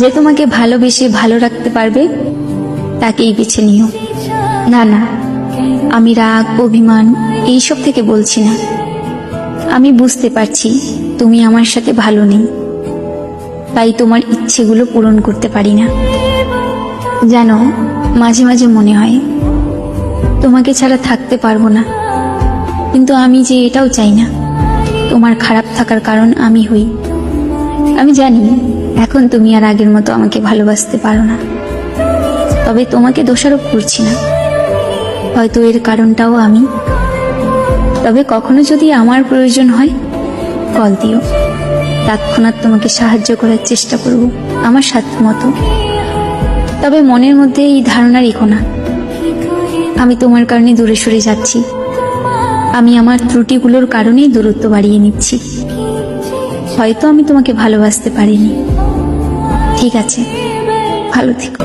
যে তোমাকে ভালোবেসে ভালো রাখতে পারবে তাকেই বেছে নিও। না না, আমি রাগ অভিমান এইসব থেকে বলছি না। আমি বুঝতে পারছি তুমি আমার সাথে ভালো নেই, তাই তোমার ইচ্ছেগুলো পূরণ করতে পারি না। জানো, মাঝে মাঝে মনে হয় তোমাকে ছাড়া থাকতে পারবো না, কিন্তু আমি যে এটাও চাই না তোমার খারাপ থাকার কারণ আমি হই। আমি জানি এখন তুমি আর আগের মতো আমাকে ভালোবাসতে পারো না, তবে তোমাকে দোষারোপ করছি না, হয়তো এর কারণটাও আমি। তবে কখনো যদি আমার প্রয়োজন হয় কল দিও, তৎক্ষণাৎ তোমাকে সাহায্য করার চেষ্টা করব আমার সাধ্য মতো। তবে মনের মধ্যে এই ধারণা রেখো না আমি তোমার কারণে দূরে সরে যাচ্ছি। আমি আমার ত্রুটিগুলোর কারণেই দূরত্ব বাড়িয়ে নিচ্ছি। হয়তো আমি তোমাকে ভালোবাসতে পারিনি। ঠিক আছে, ভালো থেকো।